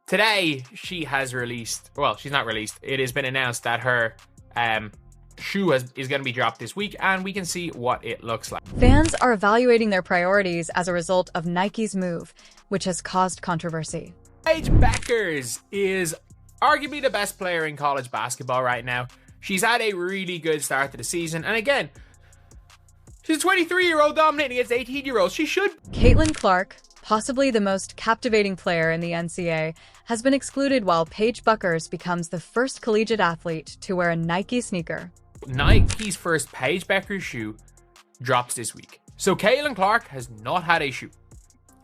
Today, she has released, well, she's not released, it has been announced that her shoe is going to be dropped this week, and we can see what it looks like. Fans are evaluating their priorities as a result of Nike's move, which has caused controversy. Paige Bueckers is arguably the best player in college basketball right now. She's had a really good start to the season, and again, she's a 23-year-old dominating against 18-year-olds. She should. Caitlin Clark, possibly the most captivating player in the NCAA, has been excluded while Paige Bueckers becomes the first collegiate athlete to wear a Nike sneaker. Nike's first Paige Bueckers shoe drops this week. So Caitlin Clark has not had a shoe.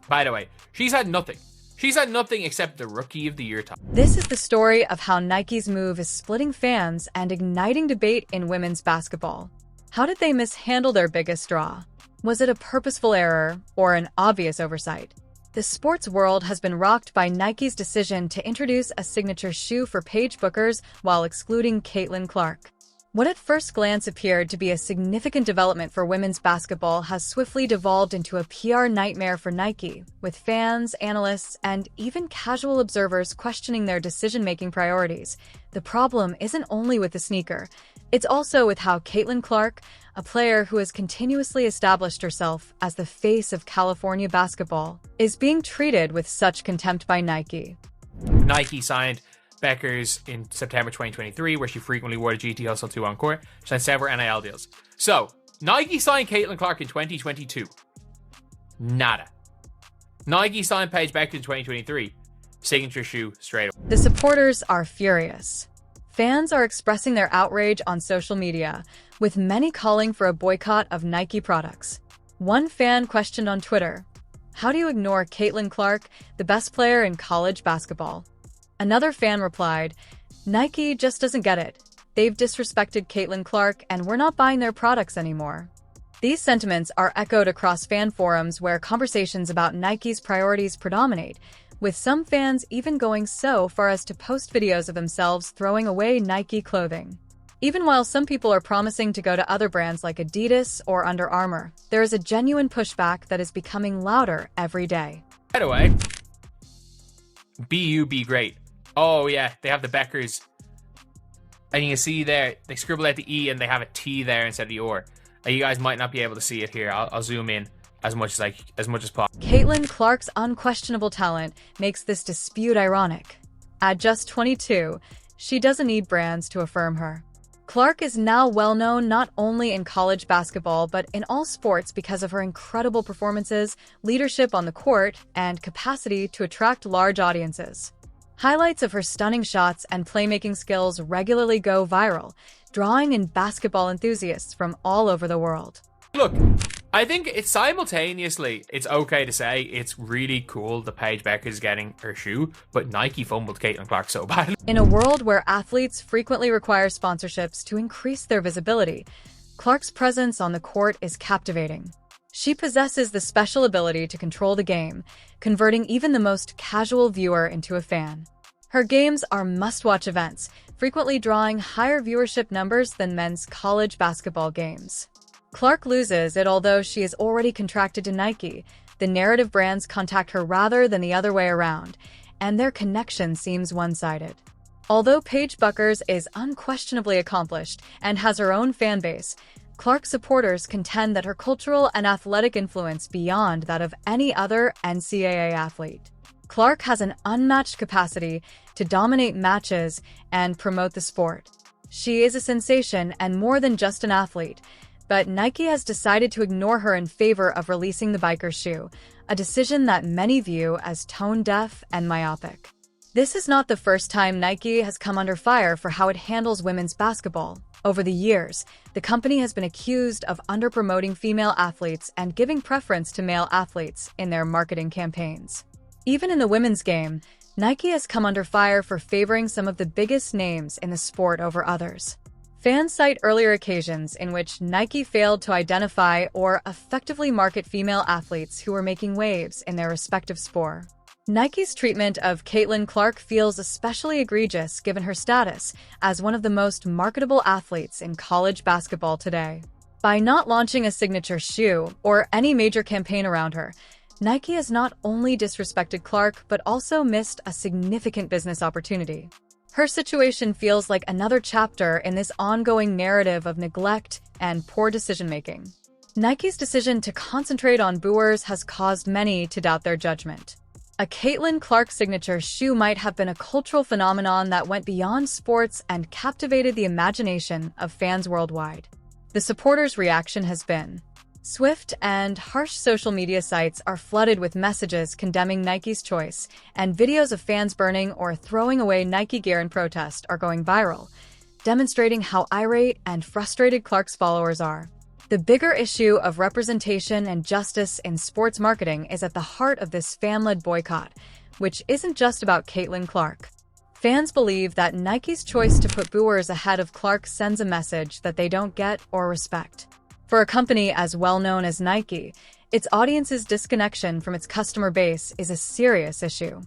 By the way, she's had nothing. She's had nothing except the Rookie of the Year title. This is the story of how Nike's move is splitting fans and igniting debate in women's basketball. How did they mishandle their biggest draw? Was it a purposeful error or an obvious oversight? The sports world has been rocked by Nike's decision to introduce a signature shoe for Paige Bueckers while excluding Caitlin Clark. What at first glance appeared to be a significant development for women's basketball has swiftly devolved into a PR nightmare for Nike, with fans, analysts, and even casual observers questioning their decision-making priorities. The problem isn't only with the sneaker, it's also with how Caitlin Clark, a player who has continuously established herself as the face of California basketball, is being treated with such contempt by Nike. Nike signed Bueckers in September 2023, where she frequently wore the GT Hustle 2 on court. She signed several NIL deals. So, Nike signed Caitlin Clark in 2022. Nada. Nike signed Paige Bueckers in 2023. Signature shoe straight away. The supporters are furious. Fans are expressing their outrage on social media, with many calling for a boycott of Nike products. One fan questioned on Twitter, "How do you ignore Caitlin Clark, the best player in college basketball?" Another fan replied, "Nike just doesn't get it. They've disrespected Caitlin Clark and we're not buying their products anymore." These sentiments are echoed across fan forums where conversations about Nike's priorities predominate, with some fans even going so far as to post videos of themselves throwing away Nike clothing. Even while some people are promising to go to other brands like Adidas or Under Armour, there is a genuine pushback that is becoming louder every day. By the way, be great. Oh yeah, they have the Bueckers. And you can see there, they scribble out the E and they have a T there instead of the or. You guys might not be able to see it here. I'll zoom in as much as possible. Caitlin Clark's unquestionable talent makes this dispute ironic. At just 22, she doesn't need brands to affirm her. Clark is now well known not only in college basketball but in all sports because of her incredible performances, leadership on the court, and capacity to attract large audiences. Highlights of her stunning shots and playmaking skills regularly go viral, drawing in basketball enthusiasts from all over the world. Look, I think it's simultaneously, it's okay to say it's really cool that Paige Bueckers is getting her shoe, but Nike fumbled Caitlin Clark so badly. In a world where athletes frequently require sponsorships to increase their visibility, Clark's presence on the court is captivating. She possesses the special ability to control the game, converting even the most casual viewer into a fan. Her games are must-watch events, frequently drawing higher viewership numbers than men's college basketball games. Clark loses it although she is already contracted to Nike. The narrative brands contact her rather than the other way around, and their connection seems one-sided. Although Paige Bueckers is unquestionably accomplished and has her own fan base, Clark supporters contend that her cultural and athletic influence beyond that of any other NCAA athlete. Clark has an unmatched capacity to dominate matches and promote the sport. She is a sensation and more than just an athlete, but Nike has decided to ignore her in favor of releasing the biker shoe, a decision that many view as tone-deaf and myopic. This is not the first time Nike has come under fire for how it handles women's basketball. Over the years, the company has been accused of underpromoting female athletes and giving preference to male athletes in their marketing campaigns. Even in the women's game, Nike has come under fire for favoring some of the biggest names in the sport over others. Fans cite earlier occasions in which Nike failed to identify or effectively market female athletes who were making waves in their respective sport. Nike's treatment of Caitlin Clark feels especially egregious given her status as one of the most marketable athletes in college basketball today. By not launching a signature shoe or any major campaign around her, Nike has not only disrespected Clark, but also missed a significant business opportunity. Her situation feels like another chapter in this ongoing narrative of neglect and poor decision-making. Nike's decision to concentrate on Bueckers has caused many to doubt their judgment. A Caitlin Clark signature shoe might have been a cultural phenomenon that went beyond sports and captivated the imagination of fans worldwide. The supporters' reaction has been swift, and harsh. Social media sites are flooded with messages condemning Nike's choice, and videos of fans burning or throwing away Nike gear in protest are going viral, demonstrating how irate and frustrated Clark's followers are. The bigger issue of representation and justice in sports marketing is at the heart of this fan-led boycott, which isn't just about Caitlin Clark. Fans believe that Nike's choice to put Bueckers ahead of Clark sends a message that they don't get or respect. For a company as well-known as Nike, its audience's disconnection from its customer base is a serious issue.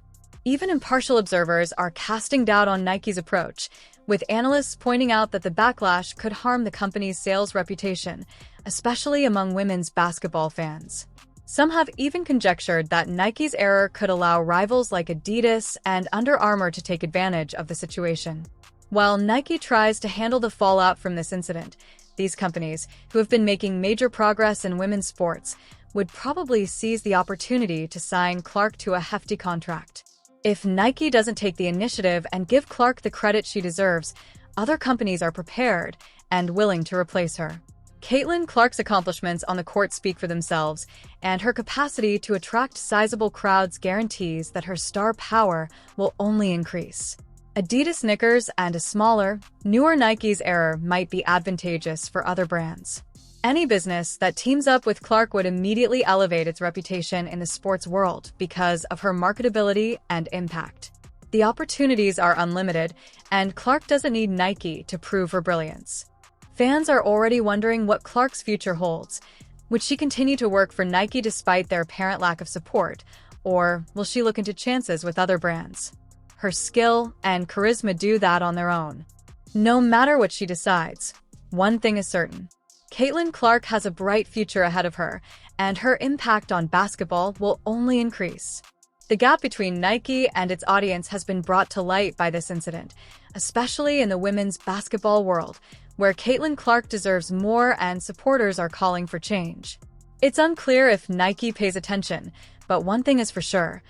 Even impartial observers are casting doubt on Nike's approach, with analysts pointing out that the backlash could harm the company's sales reputation, especially among women's basketball fans. Some have even conjectured that Nike's error could allow rivals like Adidas and Under Armour to take advantage of the situation. While Nike tries to handle the fallout from this incident, these companies, who have been making major progress in women's sports, would probably seize the opportunity to sign Clark to a hefty contract. If Nike doesn't take the initiative and give Clark the credit she deserves, other companies are prepared and willing to replace her. Caitlin Clark's accomplishments on the court speak for themselves, and her capacity to attract sizable crowds guarantees that her star power will only increase. Adidas sneakers and a smaller, newer Nike's error might be advantageous for other brands. Any business that teams up with Clark would immediately elevate its reputation in the sports world because of her marketability and impact. The opportunities are unlimited, and Clark doesn't need Nike to prove her brilliance. Fans are already wondering what Clark's future holds. Would she continue to work for Nike despite their apparent lack of support, or will she look into chances with other brands? Her skill and charisma do that on their own. No matter what she decides, one thing is certain. Caitlin Clark has a bright future ahead of her, and her impact on basketball will only increase. The gap between Nike and its audience has been brought to light by this incident, especially in the women's basketball world, where Caitlin Clark deserves more and supporters are calling for change. It's unclear if Nike pays attention, but one thing is for sure.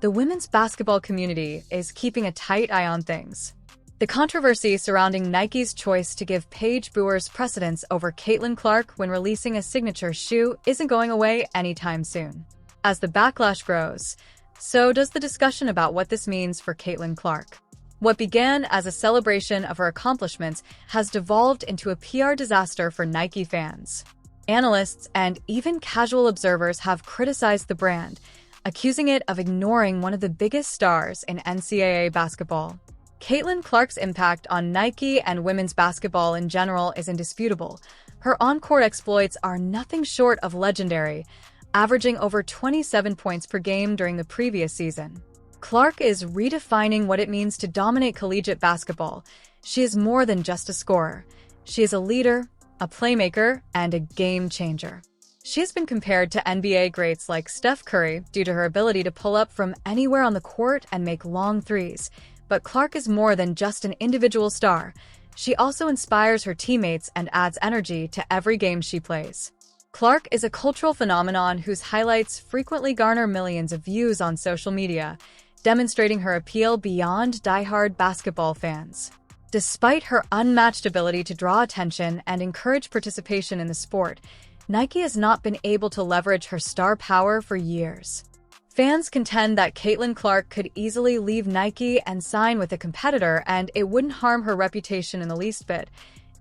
The women's basketball community is keeping a tight eye on things. The controversy surrounding Nike's choice to give Paige Bueckers precedence over Caitlin Clark when releasing a signature shoe isn't going away anytime soon. As the backlash grows, so does the discussion about what this means for Caitlin Clark. What began as a celebration of her accomplishments has devolved into a PR disaster for Nike fans. Analysts and even casual observers have criticized the brand, accusing it of ignoring one of the biggest stars in NCAA basketball. Caitlin Clark's impact on Nike and women's basketball in general is indisputable. Her on-court exploits are nothing short of legendary, averaging over 27 points per game during the previous season. Clark is redefining what it means to dominate collegiate basketball. She is more than just a scorer. She is a leader, a playmaker, and a game changer. She has been compared to NBA greats like Steph Curry due to her ability to pull up from anywhere on the court and make long threes. But Clark is more than just an individual star. She also inspires her teammates and adds energy to every game she plays. Clark is a cultural phenomenon whose highlights frequently garner millions of views on social media, demonstrating her appeal beyond die-hard basketball fans. Despite her unmatched ability to draw attention and encourage participation in the sport, Nike has not been able to leverage her star power for years. Fans contend that Caitlin Clark could easily leave Nike and sign with a competitor, and it wouldn't harm her reputation in the least bit.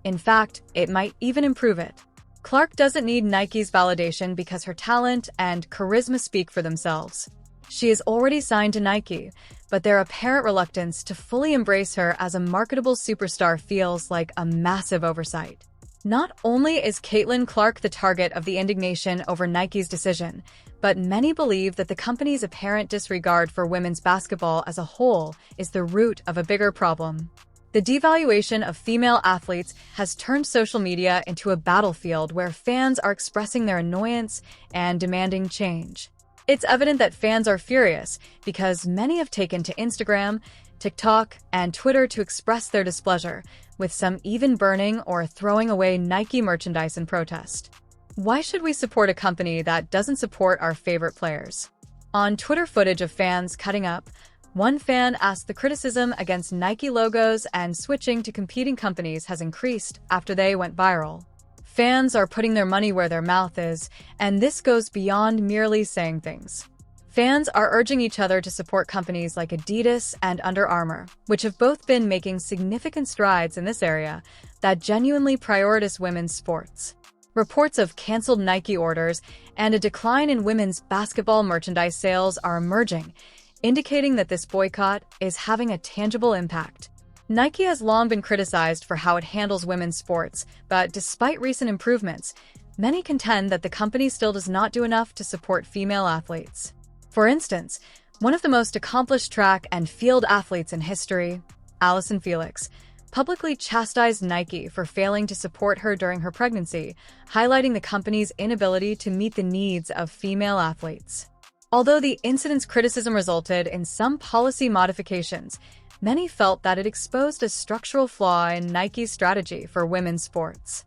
In fact, it might even improve it. Clark doesn't need Nike's validation because her talent and charisma speak for themselves. She is already signed to Nike, but their apparent reluctance to fully embrace her as a marketable superstar feels like a massive oversight. Not only is Caitlin Clark the target of the indignation over Nike's decision, but many believe that the company's apparent disregard for women's basketball as a whole is the root of a bigger problem. The devaluation of female athletes has turned social media into a battlefield where fans are expressing their annoyance and demanding change. It's evident that fans are furious because many have taken to Instagram, TikTok, and Twitter to express their displeasure, with some even burning or throwing away Nike merchandise in protest. Why should we support a company that doesn't support our favorite players? On Twitter footage of fans cutting up, one fan asked the criticism against Nike logos and switching to competing companies has increased after they went viral. Fans are putting their money where their mouth is, and this goes beyond merely saying things. Fans are urging each other to support companies like Adidas and Under Armour, which have both been making significant strides in this area that genuinely prioritize women's sports. Reports of canceled Nike orders and a decline in women's basketball merchandise sales are emerging, indicating that this boycott is having a tangible impact. Nike has long been criticized for how it handles women's sports, but despite recent improvements, many contend that the company still does not do enough to support female athletes. For instance, one of the most accomplished track and field athletes in history, Allyson Felix, publicly chastised Nike for failing to support her during her pregnancy, highlighting the company's inability to meet the needs of female athletes. Although the incident's criticism resulted in some policy modifications, many felt that it exposed a structural flaw in Nike's strategy for women's sports.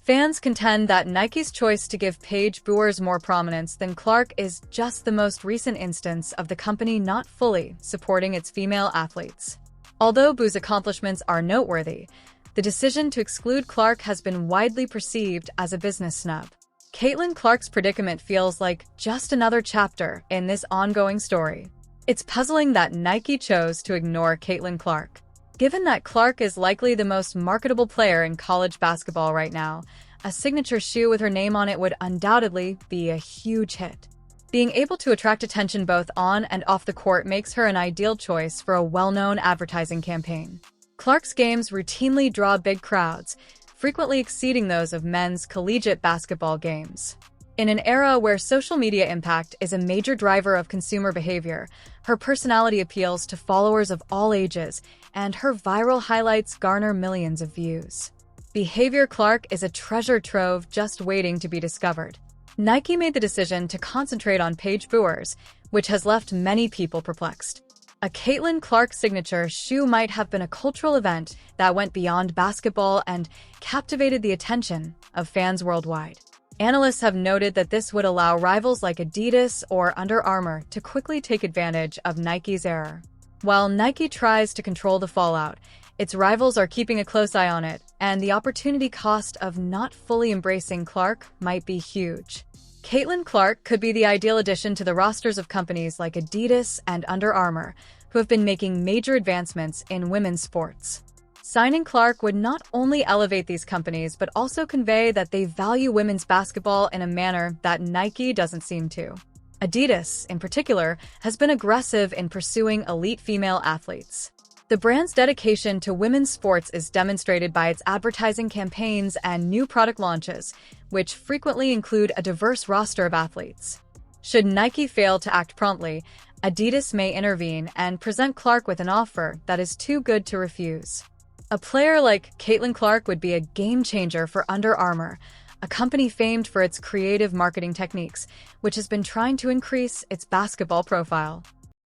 Fans contend that Nike's choice to give Paige Bueckers more prominence than Clark is just the most recent instance of the company not fully supporting its female athletes. Although Bueckers' accomplishments are noteworthy, the decision to exclude Clark has been widely perceived as a business snub. Caitlin Clark's predicament feels like just another chapter in this ongoing story. It's puzzling that Nike chose to ignore Caitlin Clark. Given that Clark is likely the most marketable player in college basketball right now, a signature shoe with her name on it would undoubtedly be a huge hit. Being able to attract attention both on and off the court makes her an ideal choice for a well-known advertising campaign. Clark's games routinely draw big crowds, frequently exceeding those of men's collegiate basketball games. In an era where social media impact is a major driver of consumer behavior, her personality appeals to followers of all ages, and her viral highlights garner millions of views. Behavior Clark is a treasure trove just waiting to be discovered. Nike made the decision to concentrate on Paige Bueckers, which has left many people perplexed. A Caitlin Clark signature shoe might have been a cultural event that went beyond basketball and captivated the attention of fans worldwide. Analysts have noted that this would allow rivals like Adidas or Under Armour to quickly take advantage of Nike's error. While Nike tries to control the fallout, its rivals are keeping a close eye on it, and the opportunity cost of not fully embracing Clark might be huge. Caitlin Clark could be the ideal addition to the rosters of companies like Adidas and Under Armour, who have been making major advancements in women's sports. Signing Clark would not only elevate these companies, but also convey that they value women's basketball in a manner that Nike doesn't seem to. Adidas, in particular, has been aggressive in pursuing elite female athletes. The brand's dedication to women's sports is demonstrated by its advertising campaigns and new product launches, which frequently include a diverse roster of athletes. Should Nike fail to act promptly, Adidas may intervene and present Clark with an offer that is too good to refuse. A player like Caitlin Clark would be a game-changer for Under Armour, a company famed for its creative marketing techniques, which has been trying to increase its basketball profile.